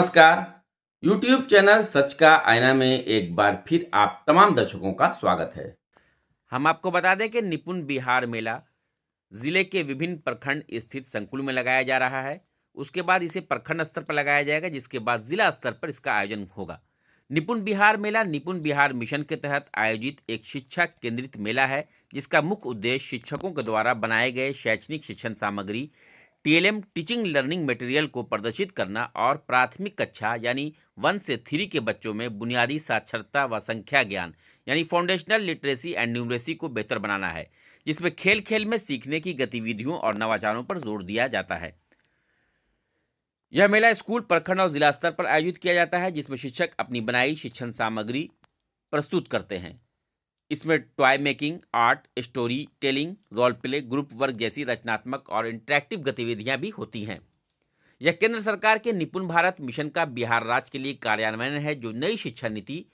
नमस्कार। YouTube channel सच का आईना में एक बार फिर आप तमाम दर्शकों का स्वागत है। हम आपको बता दें कि निपुण बिहार मेला जिले के विभिन्न प्रखंड स्थित संकुल में लगाया जा रहा है। उसके बाद इसे प्रखंड स्तर पर लगाया जाएगा, जिसके बाद जिला स्तर पर इसका आयोजन होगा। निपुण बिहार मेला निपुण बिहार मिशन के तहत आयोजित एक शिक्षा केंद्रित मेला है, जिसका मुख्य उद्देश्य शिक्षकों के द्वारा बनाए गए शैक्षणिक शिक्षण सामग्री टीएलएम टीचिंग लर्निंग मटेरियल को प्रदर्शित करना और प्राथमिक कक्षा यानी 1 से 3 के बच्चों में बुनियादी साक्षरता व संख्या ज्ञान यानी फाउंडेशनल लिटरेसी एंड न्यूमरेसी को बेहतर बनाना है, जिसमें खेल खेल में सीखने की गतिविधियों और नवाचारों पर जोर दिया जाता है। यह मेला स्कूल, प्रखंड और जिला स्तर पर आयोजित किया जाता है, जिसमें शिक्षक अपनी बनाई शिक्षण सामग्री प्रस्तुत करते हैं। इसमें toy making, art, story telling, role play, group work जैसी रचनात्मक और इंटरेक्टिव गतिविधियां भी होती हैं। यह केंद्र सरकार के निपुण भारत मिशन का बिहार राज्य के लिए कार्यान्वयन है, जो नई शिक्षा नीति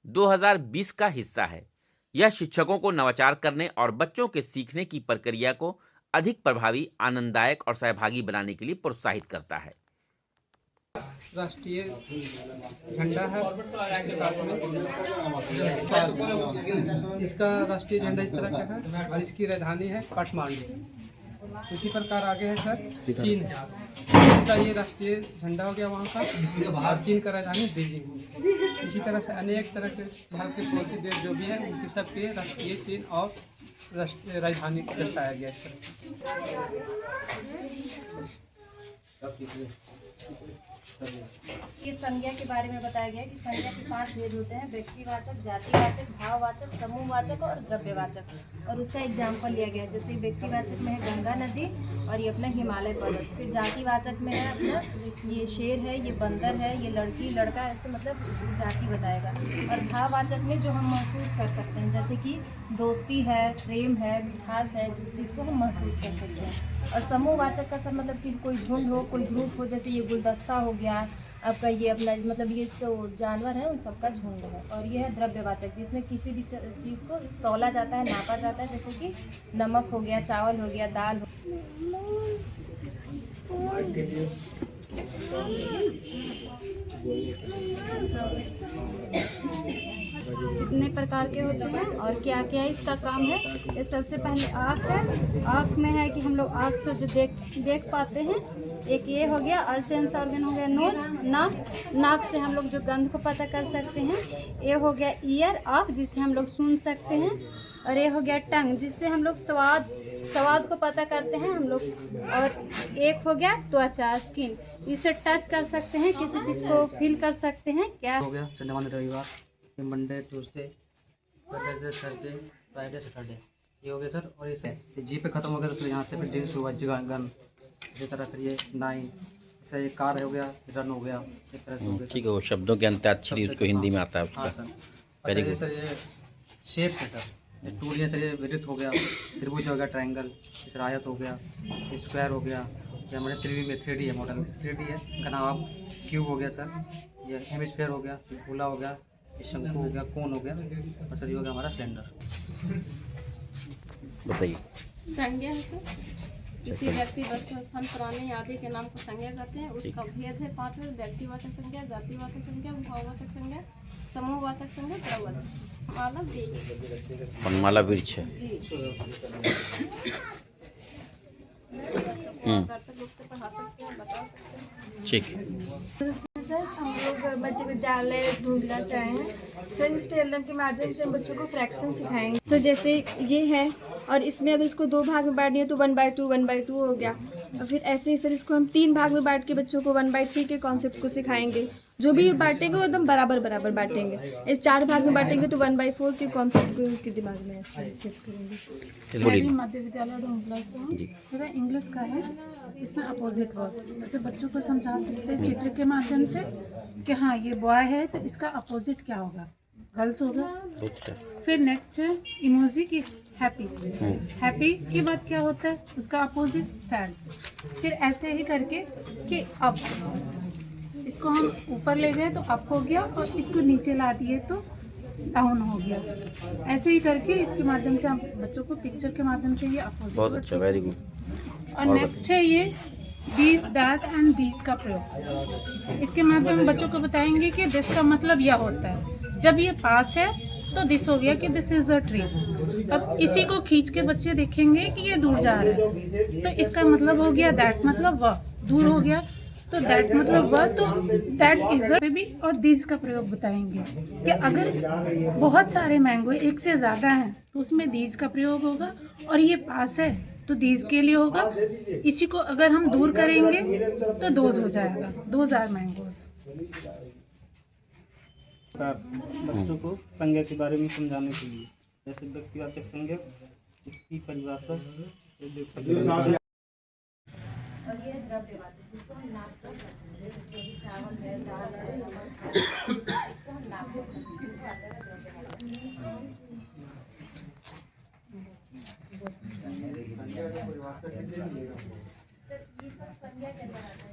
2020 का हिस्सा है। यह शिक्षकों को नवाचार करने और बच्चों के सीखने की प्रक्रिया को अधिक प्रभावी, आनंददायक और सहभागी बनाने के लिए प्रोत्साहित करता है। राष्ट्रीय झंडा है, इसके साथ में इसका राष्ट्रीय झंडा इस तरह का है और इसकी राजधानी है काठमांडू। इसी प्रकार आगे है सर चीन का ये राष्ट्रीय झंडा हो गया वहाँ का, और चीन का राजधानी बीजिंग। इसी तरह से अनेक तरह के भारत के पड़ोसी देश जो भी हैं उनके सबके राष्ट्रीय चिन्ह और राजधानी दर्शाया गया इस तरह से। ये संज्ञा के बारे में बताया गया कि संज्ञा के 5 भेद होते हैं: व्यक्तिवाचक, जातिवाचक, भाववाचक, समूहवाचक और द्रव्यवाचक। और उसका एग्जाम्पल लिया गया, जैसे व्यक्तिवाचक में है गंगा नदी और ये अपना हिमालय पर्वत। फिर जातिवाचक में है अपना ये शेर है, ये बंदर है, ये लड़की लड़का, ऐसे मतलब जाति बताएगा। और भाववाचक में जो हम महसूस कर सकते हैं, जैसे कि दोस्ती है, प्रेम है, मिठास है, जिस चीज़ को हम महसूस कर सकते हैं। और समूहवाचक का सर मतलब कि कोई झुंड हो, कोई ग्रुप हो, जैसे ये गुलदस्ता हो गया आपका, ये अपना मतलब ये तो जानवर है उन सबका झुंड है। और ये है द्रव्यवाचक, जिसमें किसी भी चीज़ को तौला जाता है, नापा जाता है, जैसे कि नमक हो गया, चावल हो गया, दाल हो कितने प्रकार के होते हैं और क्या क्या इसका काम है। ये सबसे पहले आँख है। आँख में है कि हम लोग आँख से जो देख पाते हैं। एक ये हो गया, और सेंस ऑर्गन हो गया नोज, नाक से हम लोग जो गंध को पता कर सकते हैं। ये हो गया ईयर, आँख, जिससे हम लोग सुन सकते हैं। और ये हो गया टंग, जिससे हम लोग स्वाद को पता करते हैं हम लोग। और एक हो गया त्वचा, स्किन, इसे टच कर सकते हैं, किसी चीज़ को फील कर सकते हैं। क्या हो गया संडे, मंडे, रविवार, Monday, Tuesday, Wednesday, Thursday, Friday, Saturday, ये हो गया सर। और ये सर जी पे खत्म हो गया तो यहाँ से फिर जींस हुआ, गन, इसी तरह फिर ये 9, इसका ये कार हो गया, रन हो गया, इस तरह से हो गया। ठीक है, वो शब्दों के अंत्याक्षरी उसको हिंदी में आता है उसका। हाँ सर। Very good sir. ये शेप है सर, टूल है सर, ये वृत्त हो गया, त्रिभुज हो गया, ट्रायंगल, इस आयत हो गया, स्क्वायर हो गया। ये हमारे 3D में 3D है, मॉडल 3D है का नाम आप क्यूब हो गया सर। ये हेमिस्फीयर हो गया, गोला हो गया, ये शंकु हो गया, कोन हो गया, और सर ये हो गया हमारा सिलेंडर। बताइए। संज्ञा है सर, किसी व्यक्ति, वस्तु, स्थान, प्राणी आदि के नाम को संज्ञा कहते हैं। उसका भेद है 5 में: व्यक्तिवाचक संज्ञा, जातिवाचक संज्ञा, भाववाचक संज्ञा, समूहवाचक संज्ञा, द्रव्यवाचक। माला वृक्ष, वनमाला वृक्ष है जी। आकर्षक रूप से पढ़ा सकते हैं, बता सकते हैं। ठीक है। सर हम लोग मध्य विद्यालय ढूंढला से आए हैं सर। इस टेलर के माध्यम से हम बच्चों को फ्रैक्शन सिखाएंगे सर। जैसे ये है और इसमें अगर इसको 2 भाग में बांटनी है तो 1/2 हो गया। और फिर ऐसे ही सर इसको हम 3 भाग में बांट के बच्चों को 1/3 के कॉन्सेप्ट को सिखाएंगे। जो भी बांटेंगे वो एकदम बराबर बांटेंगे। इस 4 भाग में बांटेंगे तो 1/4 के कॉन्सेप्ट को उनके दिमाग में ऐसे सेट करेंगे। मध्य विद्यालय ढोंकला से हूँ। मेरा इंग्लिश का है, इसमें अपोजिट वर्ड, जैसे बच्चों को समझा सकते हैं चित्र के माध्यम से कि हाँ ये बॉय है तो इसका अपोजिट क्या होगा, गर्ल्स होगा। फिर नेक्स्ट है इमोजी की हैप्पी, हैप्पी के बाद क्या होता है उसका अपोजिट सैड। फिर ऐसे ही करके कि अप, इसको हम ऊपर ले गए तो अप हो गया और इसको नीचे ला दिए तो डाउन हो गया। ऐसे ही करके इसके माध्यम से हम बच्चों को पिक्चर के माध्यम से ये अपोजिट। बहुत अच्छा, वेरी गुड। और नेक्स्ट है ये दिस, दैट एंड दीज का प्रयोग। इसके माध्यम में बच्चों को बताएंगे कि दिस का मतलब यह होता है। जब ये पास है तो दिस हो गया कि दिस इज अ ट्री। अब इसी को खींच के बच्चे देखेंगे कि ये दूर जा रहा है, तो इसका मतलब हो गया दैट, मतलब वह दूर हो गया, तो दैट मतलब वह, तो दैट इज अ बेबी। और दीज का प्रयोग बताएंगे कि अगर बहुत सारे मैंगो एक से ज़्यादा हैं तो उसमें दीज का प्रयोग होगा, और ये पास है तो दीज के लिए होगा। इसी को अगर हम दूर करेंगे तो दोज हो जाएगा, दोज आर मैंगोज। बच्चों को संज्ञा के बारे में समझाने के लिए, जैसे व्यक्तिवाचक संज्ञा, इसकी परिभाषा। और ये द्रव्यवाचक, जिसको हम नाप कर सकते हैं, जैसे कि चावल है, दाल है, नमक है, इसको हम नाप कर सकते हैं, तो आ जाएगा द्रव्यवाचक। ये सब संज्ञा के अंदर आता है।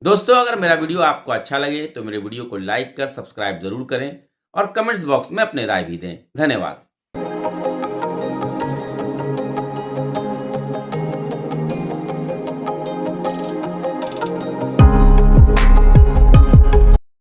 दोस्तों, अगर मेरा वीडियो आपको अच्छा लगे तो मेरे वीडियो को लाइक कर सब्सक्राइब जरूर करें और कमेंट्स बॉक्स में अपने राय भी दें। धन्यवाद।